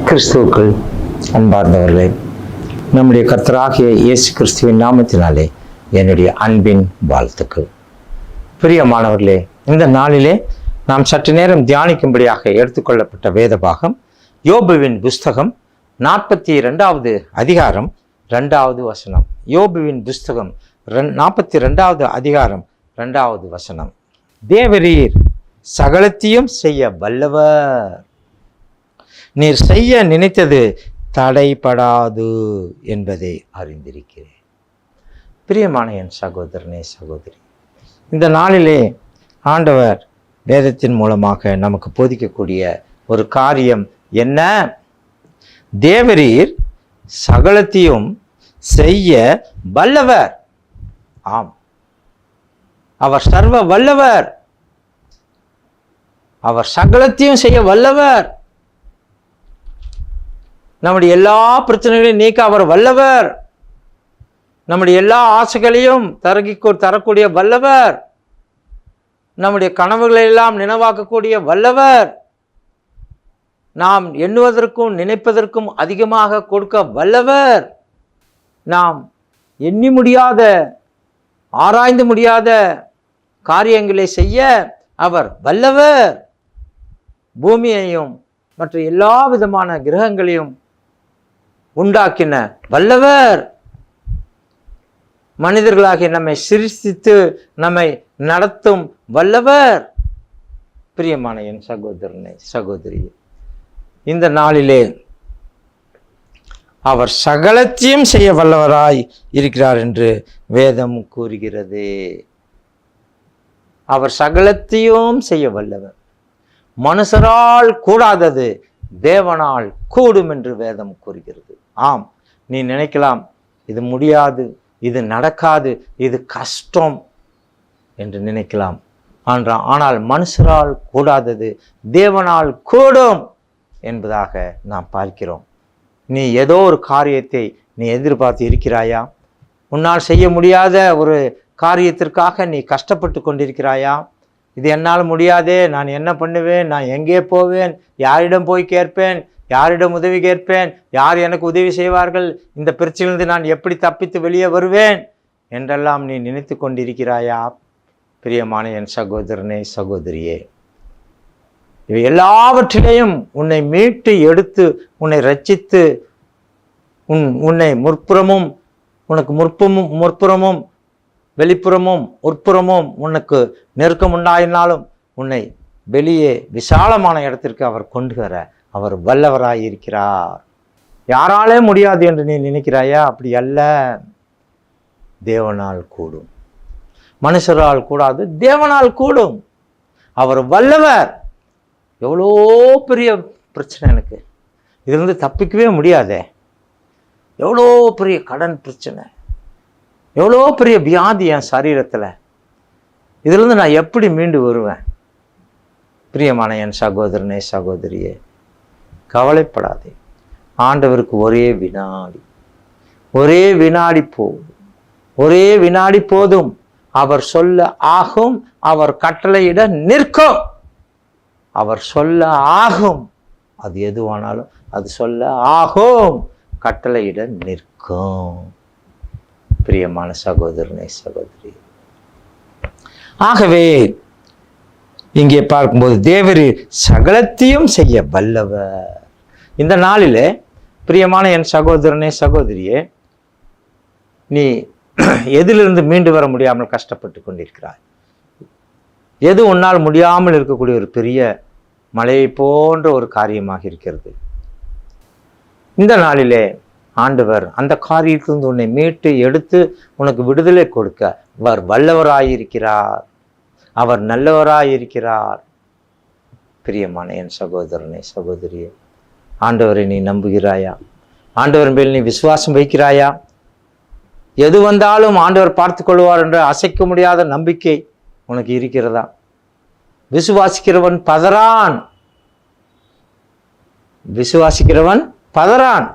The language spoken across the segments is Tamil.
கிறிஸ்துவுக்குள் அன்பார்ந்தவர்களே, நம்முடைய கர்த்தராகிய இயேசு கிறிஸ்துவின் நாமத்தினாலே என்னுடைய அன்பின் வாழ்த்துக்கள். பிரியமானவர்களே, இந்த நாளிலே நாம் சற்று நேரம் தியானிக்கும்படியாக எடுத்துக்கொள்ளப்பட்ட வேத பாகம் யோபுவின் புஸ்தகம் 42வது அதிகாரம் 2வது வசனம். யோபுவின் புஸ்தகம் 42வது அதிகாரம் 2வது வசனம். தேவரீர் சகலத்தையும் செய்ய வல்லவர், நீர் செய்ய நினைத்தது தடைபடாது என்பதை அறிந்திருக்கிறேன். பிரியமான என் சகோதரனே, சகோதரி, இந்த நாளிலே ஆண்டவர் வேதத்தின் மூலமாக நமக்கு போதிக்கக்கூடிய ஒரு காரியம் என்ன? தேவரீர் சகலத்தையும் செய்ய வல்லவர். ஆம், அவர் சர்வ வல்லவர். அவர் சகலத்தையும் செய்ய வல்லவர். நம்முடைய எல்லா பிரச்சனைகளையும் நீக்க அவர் வல்லவர். நம்முடைய எல்லா ஆசைகளையும் தரக்கூடிய வல்லவர். நம்முடைய கனவுகளை எல்லாம் நினைவாக்கக்கூடிய வல்லவர். நாம் எண்ணுவதற்கும் நினைப்பதற்கும் அதிகமாக கொடுக்க வல்லவர். நாம் எண்ணி முடியாத, ஆராய்ந்து முடியாத காரியங்களை செய்ய அவர் வல்லவர். பூமியையும் மற்ற எல்லா விதமான கிரகங்களையும் உண்டாக்கின வல்லவர். மனிதர்களாகிய நம்மை சிருஷ்டித்து நம்மை நடத்தும் வல்லவர். பிரியமான என் சகோதரனே, சகோதரியே, இந்த நாளிலே அவர் சகலத்தையும் செய்ய வல்லவராய் இருக்கிறார் என்று வேதம் கூறுகிறது. அவர் சகலத்தையும் செய்ய வல்லவர். மனுஷரால் கூடாதது தேவனால் கூடும் என்று வேதம் கூறுகிறது. ஆம், நீ நினைக்கலாம், இது முடியாது, இது நடக்காது, இது கஷ்டம் என்று நினைக்கலாம். ஆனால் மனுஷரால் கூடாதது தேவனால் கூடும் என்பதாக நாம் பார்க்கிறோம். நீ ஏதோ ஒரு காரியத்தை நீ எதிர்பார்த்து இருக்கிறாயா? உன்னால் செய்ய முடியாத ஒரு காரியத்திற்காக நீ கஷ்டப்பட்டு கொண்டிருக்கிறாயா? இது என்னால் முடியாதே, நான் என்ன பண்ணுவேன், நான் எங்கே போவேன், யாரிடம் போய் கேட்பேன், யாரிடம் உதவி கேட்பேன், யார் எனக்கு உதவி செய்வார்கள், இந்த பிரச்சனையிலிருந்து நான் எப்படி தப்பித்து வெளியே வருவேன் என்றெல்லாம் நீ நினைத்து கொண்டிருக்கிறாயா? பிரியமான என் சகோதரனே, சகோதரியே, இவை எல்லாவற்றிலையும் உன்னை மீட்டு எடுத்து உன்னை ரட்சித்து உன்னை உனக்கு முற்புறமும் வெளிப்புறமும் உட்புறமும் உனக்கு நெருக்கம் உண்டாயினாலும் உன்னை வெளியே விசாலமான இடத்திற்கு அவர் கொண்டு வர அவர் வல்லவராயிருக்கிறார். யாராலே முடியாது என்று நீ நினைக்கிறாயா? அப்படி அல்ல. தேவனால் கூடும். மனுஷரால் கூடாது, தேவனால் கூடும். அவர் வல்லவர். எவ்வளோ பெரிய பிரச்சனை, எனக்கு இதிலிருந்து தப்பிக்கவே முடியாதே, எவ்வளோ பெரிய கடன் பிரச்சனை, எவ்வளோ பெரிய வியாதி என் சரீரத்தில், இதிலிருந்து நான் எப்படி மீண்டு வருவேன்? பிரியமான என் சகோதரனே, சகோதரியே, கவலைப்படாதே. ஆண்டவருக்கு ஒரே வினாடி போதும். அவர் சொல்ல ஆகும், அவர் கட்டளையிட நிற்கும். அவர் சொல்ல ஆகும், அது எதுவானாலும் அது சொல்ல ஆகும், கட்டளையிட நிற்கும். பிரியமான சகோதரனே, சகோதரி, ஆகவே இங்கே பார்க்கும்போது தேவரீர் சகலத்தையும் செய்ய வல்லவர். இந்த நாளிலே பிரியமான என் சகோதரனே, சகோதரியே, நீ எதிலிருந்து மீண்டு வர முடியாமல் கஷ்டப்பட்டு கொண்டிருக்கிறாய்? எது உன்னால் முடியாமல் இருக்கக்கூடிய ஒரு பெரிய மலையை போன்ற ஒரு காரியமாக இருக்கிறது? இந்த நாளிலே ஆண்டவர் அந்த காரியத்திலிருந்து உன்னை மீட்டு எடுத்து உனக்கு விடுதலை கொடுக்க அவர் வல்லவராயிருக்கிறார். அவர் நல்லவராயிருக்கிறார். பிரியமான என் சகோதரனே, சகோதரியே, ஆண்டவரை நீ நம்புகிறாயா? ஆண்டவர் மேல் நீ விசுவாசம் வைக்கிறாயா? எது வந்தாலும் ஆண்டவர் பார்த்து கொள்வார் என்ற அசைக்க முடியாத நம்பிக்கை உனக்கு இருக்கிறதா? விசுவாசிக்கிறவன் பதறான். விசுவாசிக்கிறவன் பதறான்.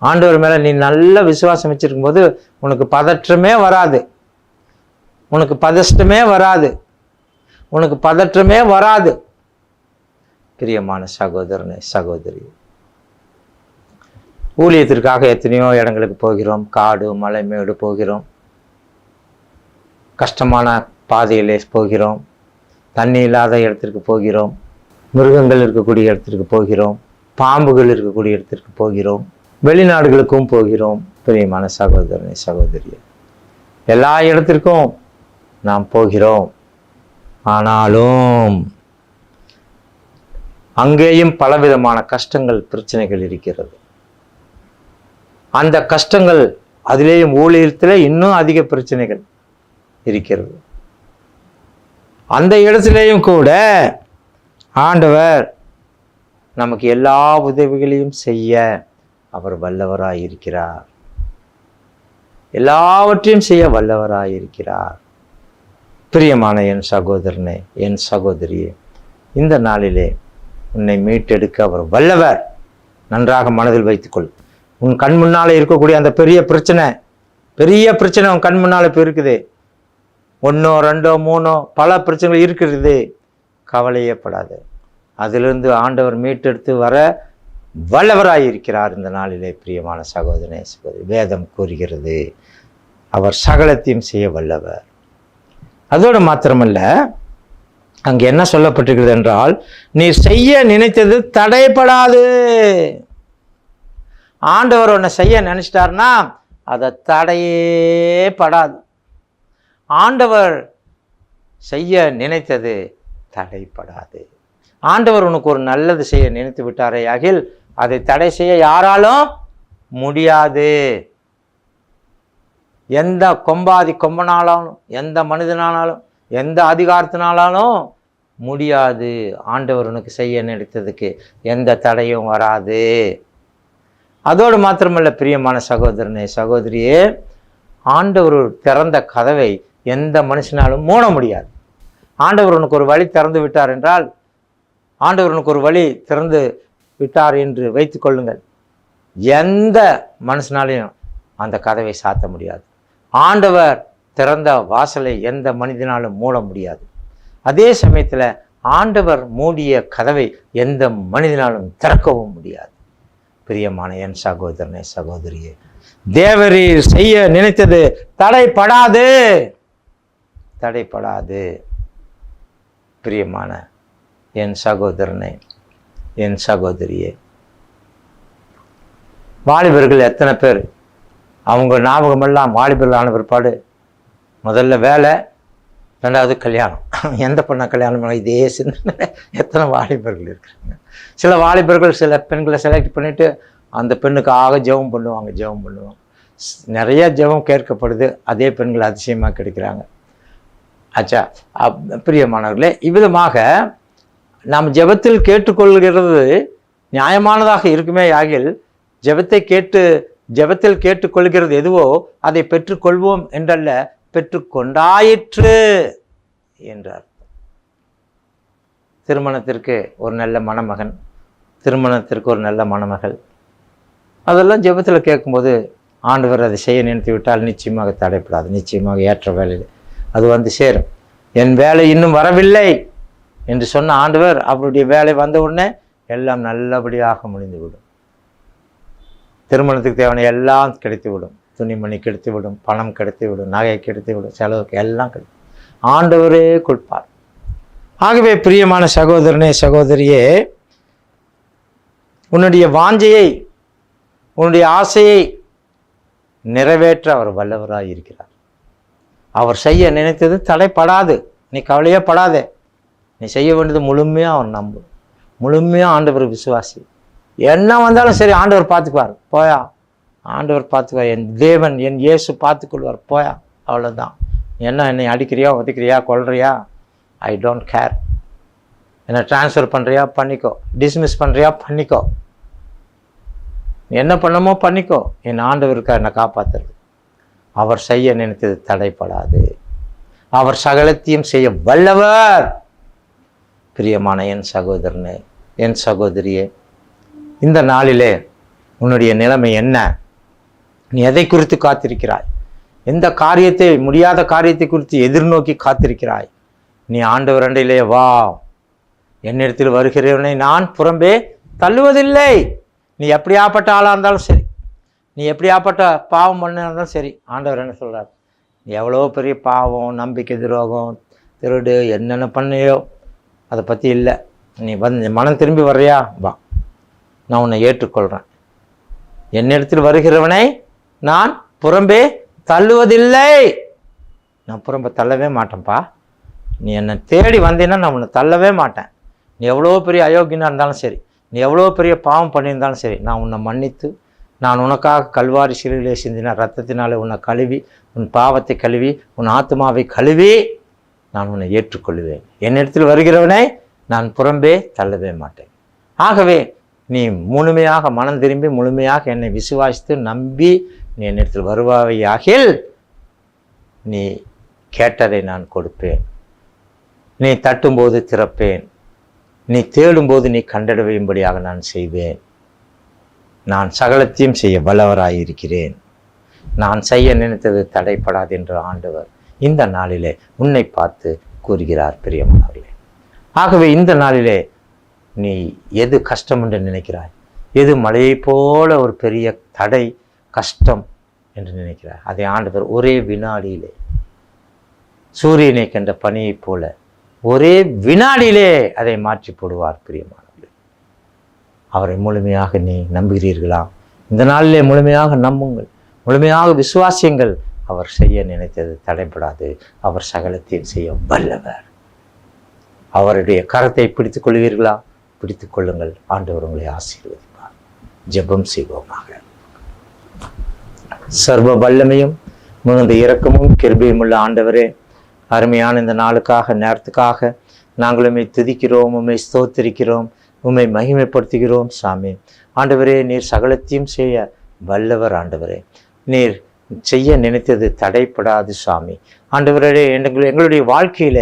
ஆண்டவர் மேலே நீ நல்ல விசுவாசம் வச்சிருக்கும் போது உனக்கு பதற்றமே வராது, உனக்கு பதஷ்டமே வராது, உனக்கு பதற்றமே வராது. பிரியமான சகோதரனே, சகோதரி, ஊழியத்திற்காக எத்தனையோ இடங்களுக்கு போகிறோம். காடு மலை மேடு போகிறோம், கஷ்டமான பாதையிலே போகிறோம், தண்ணி இல்லாத இடத்திற்கு போகிறோம், மிருகங்கள் இருக்கக்கூடிய இடத்திற்கு போகிறோம், பாம்புகள் இருக்கக்கூடிய இடத்திற்கு போகிறோம், வெளிநாடுகளுக்கும் போகிறோம். பிரியமான சகோதரனே, சகோதரி, எல்லா இடத்திற்கும் நாம் போகிறோம். ஆனாலும் அங்கேயும் பலவிதமான கஷ்டங்கள் பிரச்சனைகள் இருக்கிறது. அந்த கஷ்டங்கள், அதிலேயும் ஊழியத்தில் இன்னும் அதிக பிரச்சனைகள் இருக்கிறது. அந்த இடத்திலேயும் கூட ஆண்டவர் நமக்கு எல்லா உதவிகளையும் செய்ய அவர் வல்லவராயிருக்கிறார். எல்லாவற்றையும் செய்ய வல்லவராயிருக்கிறார். பிரியமான என் சகோதரனே, என் சகோதரியே, இந்த நாளிலே உன்னை மீட்டெடுக்க அவர் வல்லவர். நன்றாக மனதில் வைத்துக்கொள். உன் கண் முன்னாலே இருக்கக்கூடிய அந்த பெரிய பிரச்சனை உன் கண் முன்னாலே இப்போ இருக்குது. 1 2 3 பல பிரச்சனைகள் இருக்கிறது. கவலையே படாது. அதிலிருந்து ஆண்டவர் மீட்டெடுத்து வர வல்லவராயிருக்கிறார் இந்த நாளிலே. பிரியமான சகோதரனே, சகோதரி, வேதம் கூறுகிறது அவர் சகலத்தையும் செய்ய வல்லவர். அதோடு மாத்திரமல்ல, அங்கே என்ன சொல்லப்பட்டிருக்கிறது என்றால், நீ செய்ய நினைத்தது தடைப்படாது. ஆண்டவர் ஒன்றை செய்ய நினைச்சிட்டார்னா அதை தடையே படாது. ஆண்டவர் செய்ய நினைத்தது தடைப்படாது. ஆண்டவர் உனக்கு ஒரு நல்லது செய்ய நினைத்து விட்டாரே ஆகில் அதை தடை செய்ய யாராலும் முடியாது. எந்த கொம்பனாலும், எந்த மனிதனாலும், எந்த அதிகாரத்தினாலும் முடியாது. ஆண்டவர் உனக்கு செய்ய நினைத்ததுக்கு எந்த தடையும் வராது. அதோடு மாத்திரமல்ல, பிரியமான சகோதரனே, சகோதரியே, ஆண்டவர் திறந்த கதவை எந்த மனுஷனாலும் மூட முடியாது. ஆண்டவர் உனக்கு ஒரு வழி திறந்து விட்டார் என்றால், ஆண்டவர் உனக்கு ஒரு வழி திறந்து விட்டார் என்று வைத்துக் கொள்ளுங்கள், எந்த மனுஷனாலையும் அந்த கதவை சாத்த முடியாது. ஆண்டவர் திறந்த வாசலை எந்த மனிதனாலும் மூட முடியாது. அதே சமயத்தில் ஆண்டவர் மூடிய கதவை எந்த மனிதனாலும் திறக்கவும் முடியாது. பிரியமான என் சகோதரனே, சகோதரியே, தேவரீர் செய்ய நினைத்தது தடைப்படாது, தடைப்படாது. பிரியமான என் சகோதரனே, என் சகோதரியே, வாலிபர்கள் எத்தனை பேர் அவங்க ஞாபகமெல்லாம் வாலிபர்கள் ஆன பிற்பாடு முதல்ல வேலை, 2வது கல்யாணம். எந்த பொண்ணை கல்யாணம் பண்ண இதே சிந்தனை எத்தனை வாலிபர்கள் இருக்கிறாங்க. சில வாலிபர்கள் சில பெண்களை செலக்ட் பண்ணிவிட்டு அந்த பெண்ணுக்காக ஜெபம் பண்ணுவாங்க. நிறைய ஜெபம் கேட்கப்படுது, அதே பெண்கள் அதிசயமாக கிடைக்கிறாங்க. ஆச்சா, பிரியமானவர்களே, இவ்விதமாக நாம் ஜெபத்தில் கேட்டுக்கொள்கிறது நியாயமானதாக இருக்குமே ஆகில், ஜெபத்தில் கேட்டுக்கொள்கிறது எதுவோ அதை பெற்றுக்கொள்வோம் என்றல்ல, பெற்றுக்கொண்டாயிற்று என்றார். திருமணத்திற்கு ஒரு நல்ல மணமகன், திருமணத்திற்கு ஒரு நல்ல மணமகள், அதெல்லாம் ஜெபத்தில் கேட்கும்போது ஆண்டவர் அதை செய்ய நினைத்து விட்டால் நிச்சயமாக தடைப்படாது. நிச்சயமாக ஏற்ற வேலையில் அது சேரும். என் வேலை இன்னும் வரவில்லை என்று சொன்ன ஆண்டவர் அவருடைய வேலை வந்த உடனே எல்லாம் நல்லபடியாக முடிந்துவிடும். திருமணத்துக்கு தேவையான எல்லாம் கிடைத்துவிடும். துணிமணி கிடைத்துவிடும், பணம் கிடைத்துவிடும், நகை கிடைத்துவிடும், செலவுக்கு எல்லாம் கிடைக்கும். ஆண்டவரே கொடுப்பார். ஆகவே பிரியமான சகோதரனே, சகோதரியே, உன்னுடைய வாஞ்சையை, உன்னுடைய ஆசையை நிறைவேற்ற அவர் வல்லவராக இருக்கிறார். அவர் செய்ய நினைத்தது தடைப்படாது. நீ கவலையே படாதே. நீ செய்ய வேண்டியது முழுமையாக அவர் நம்பு, முழுமையாக ஆண்டவர் விசுவாசி. என்ன வந்தாலும் சரி, ஆண்டவர் பார்த்துக்குவார். போயா, ஆண்டவர் பார்த்துக்குவார். என் தேவன், என் இயேசு பார்த்துக்கொள்வார். போயா, அவ்வளோதான். என்னை அடிக்கிறியா, உதைக்கிறியா, கொல்றியா, ஐ டோன்ட் கேர். என்னை ட்ரான்ஸ்ஃபர் பண்ணுறியா பண்ணிக்கோ, டிஸ்மிஸ் பண்ணுறியா பண்ணிக்கோ, என்ன பண்ணமோ பண்ணிக்கோ. என் ஆண்டவருக்கா என்னை காப்பாற்றுறது. அவர் செய்ய நினைத்தது தடைப்படாது. அவர் சகலத்தையும் செய்ய வல்லவர். பிரியமான என் சகோதரனே, என் சகோதரியே, இந்த நாளிலே உன்னுடைய நிலைமை என்ன? நீ எதை குறித்து காத்திருக்கிறாய்? எந்த காரியத்தை, முடியாத காரியத்தை குறித்து எதிர்நோக்கி காத்திருக்கிறாய்? நீ ஆண்டவர் அண்டையிலே வா. என்னிடத்தில் வருகிறவனை நான் புறம்பே தள்ளுவதில்லை. நீ எப்படியாப்பட்ட ஆளாக இருந்தாலும் சரி, நீ எப்படியாப்பட்ட பாவம் பண்ண இருந்தாலும் சரி, ஆண்டவர் என்ன சொல்கிறார்? நீ எவ்வளோ பெரிய பாவம், நம்பிக்கை துரோகம், திருடு, என்னென்ன பண்ணியோ அதை பற்றி இல்லை. நீ மனம் திரும்பி வர்றியா? வா, நான் உன்னை ஏற்றுக்கொள்கிறேன். என்னிடத்தில் வருகிறவனை நான் புறம்பே தள்ளுவதில்லை. நான் புறம்பே தள்ளவே மாட்டேன்ப்பா. நீ என்னை தேடி வந்தீன்னா நான் உன்னை தள்ளவே மாட்டேன். நீ எவ்வளோ பெரிய அயோக்கியனாக இருந்தாலும் சரி, நீ எவ்வளோ பெரிய பாவம் பண்ணியிருந்தாலும் சரி, நான் உன்னை மன்னித்து, நான் உனக்காக கல்வாரி சிலுவையிலே சிந்தின ரத்தத்தினாலே உன்னை கழுவி, உன் பாவத்தை கழுவி, உன் ஆத்மாவை கழுவி நான் உன்னை ஏற்றுக்கொள்வேன். என்னிடத்தில் வருகிறவனை நான் புறம்பே தள்ளவே மாட்டேன். ஆகவே நீ முழுமையாக மனம் திரும்பி முழுமையாக என்னை விசுவாசித்து நம்பி நீ என்னிடத்தில் வருவாயாகில் நீ கேட்டதை நான் கொடுப்பேன். நீ தட்டும்போது திறப்பேன். நீ தேடும்போது நீ கண்டடையும்படியாக நான் செய்வேன். நான் சகலத்தையும் செய்ய வல்லவராயிருக்கிறேன். நான் செய்ய நினைத்தது தடைப்படாது என்று ஆண்டவர் இந்த நாளிலே உன்னை பார்த்து கூறுகிறார். பிரியமானவர்களே, ஆகவே இந்த நாளிலே நீ எது கஷ்டம் என்று நினைக்கிறாய், எது மழையை போல ஒரு பெரிய தடை, கஷ்டம் என்று நினைக்கிறாய், அதை ஆண்டவர் ஒரே வினாடியிலே, சூரியனை கண்ட பனியைப் போல ஒரே வினாடியிலே அதை மாற்றி போடுவார். பிரியமானவர்களே, அவரை முழுமையாக நீ நம்புகிறீர்களா? இந்த நாளிலே முழுமையாக நம்புங்கள், முழுமையாக விசுவாசியுங்கள். அவர் செய்ய நினைத்தது தடைப்படாது. அவர் சகலத்தையும் செய்ய வல்லவர். அவருடைய கரத்தை பிடித்துக் கொள்வீர்களா? பிடித்துக் கொள்ளுங்கள். ஆண்டவர் உங்களை ஆசீர்வதிப்பார். ஜெபம் செய்வோமாக. சர்வ வல்லமையும் மிகுந்த இரக்கமும் கிருபையும் உள்ள ஆண்டவரே, அருமையான இந்த நாளுக்காக, நேரத்துக்காக நாங்கள் உம்மை துதிக்கிறோம், உம்மை ஸ்தோத்திரிக்கிறோம், உம்மை மகிமைப்படுத்துகிறோம். சாமி ஆண்டவரே, நீர் சகலத்தையும் செய்ய வல்லவர். ஆண்டவரே, நீர் செய்ய நினைத்தது தடைப்படாது. சாமி ஆண்டவரே, எங்களுடைய வாழ்க்கையில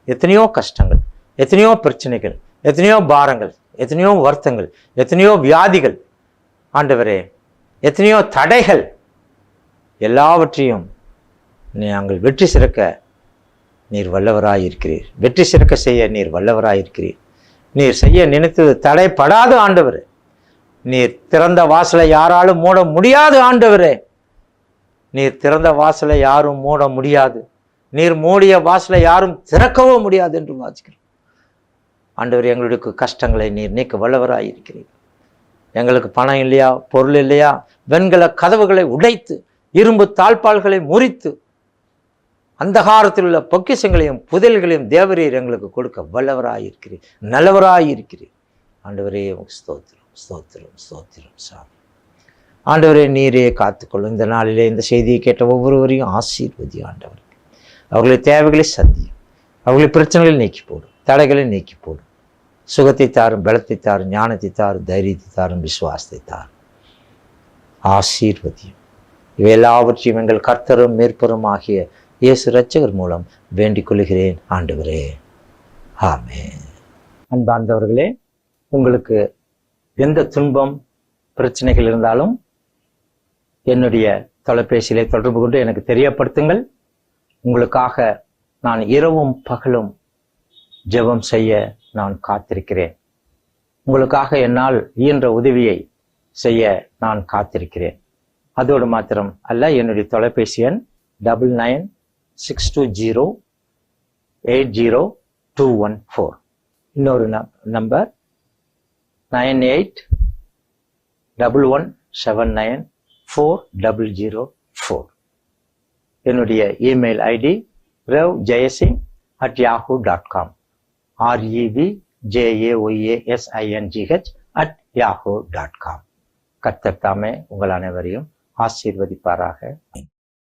எத்தனையோ கஷ்டங்கள், எத்தனையோ பிரச்சனைகள், எத்தனையோ பாரங்கள், எத்தனையோ வருத்தங்கள், எத்தனையோ வியாதிகள், ஆண்டவரே எத்தனையோ தடைகள், எல்லாவற்றையும் நாங்கள் வெற்றி சிறக்க நீர் வல்லவராயிருக்கிறீர். வெற்றி சிறக்க செய்ய நீர் வல்லவராயிருக்கிறீர். நீர் செய்ய நினைத்தது தடைப்படாது. ஆண்டவரே, நீர் திறந்த வாசலை யாராலும் மூட முடியாது. ஆண்டவரே, நீர் திறந்த வாசலை யாரும் மூட முடியாது. நீர் மூடிய வாசலை யாரும் திறக்கவும் முடியாது என்று வாசிக்கிறோம். ஆண்டவர், எங்களுக்கு கஷ்டங்களை நீர் நீக்க வல்லவராயிருக்கிறீர். எங்களுக்கு பணம் இல்லையா, பொருள் இல்லையா, வெண்கல கதவுகளை உடைத்து, இரும்பு தாழ்பால்களை முறித்து, அந்தகாரத்தில் உள்ள பொக்கிஷங்களையும் புதையல்களையும் தேவரீர் எங்களுக்கு கொடுக்க வல்லவராயிருக்கிறீர், நல்லவராயிருக்கிறீர். ஆண்டவரே, ஸ்தோத்திரம், ஸ்தோத்திரம், ஸ்தோத்திரம். சாமி ஆண்டவரே, நீரே காத்துக்கொள்ளும். இந்த நாளிலே இந்த செய்தியை கேட்ட ஒவ்வொருவரையும் ஆசீர்வதி. ஆண்டவர், அவர்களுடைய தேவைகளை சந்தியும், அவர்களுடைய பிரச்சனைகளை நீக்கி போடும், தடைகளை நீக்கி போடும். சுகத்தை தாரும், பலத்தை தாரும், ஞானத்தை தாரும், தைரியத்தை தாரும், விசுவாசத்தை தாரும். ஆசீர்வதியும். இவை எல்லாவற்றையும் எங்கள் கர்த்தரும் மேற்பரும் ஆகிய இயேசு இரட்சகர் மூலம் வேண்டிக் கொள்கிறேன். ஆண்டவரே, ஆமென். அன்பார்ந்தவர்களே, உங்களுக்கு எந்த துன்பம், பிரச்சனைகள் இருந்தாலும் என்னுடைய தொலைபேசியிலே தொடர்பு கொண்டு எனக்கு தெரியப்படுத்துங்கள். உங்களுக்காக நான் இரவும் பகலும் ஜெபம் செய்ய நான் காத்திருக்கிறேன். உங்களுக்காக என்னால் இயன்ற உதவியை செய்ய நான் காத்திருக்கிறேன். அதோடு மாத்திரம் அல்ல, என்னுடைய தொலைபேசி எண் 9962080214. இன்னொரு நம்பர் 9811794004. என்னுடைய இமெயில் ஐடி revjayasingh@yahoo.com, revjayasingh@yahoo.com. கர்த்தர் தாமே உங்கள் அனைவரையும் ஆசீர்வதிப்பாராக.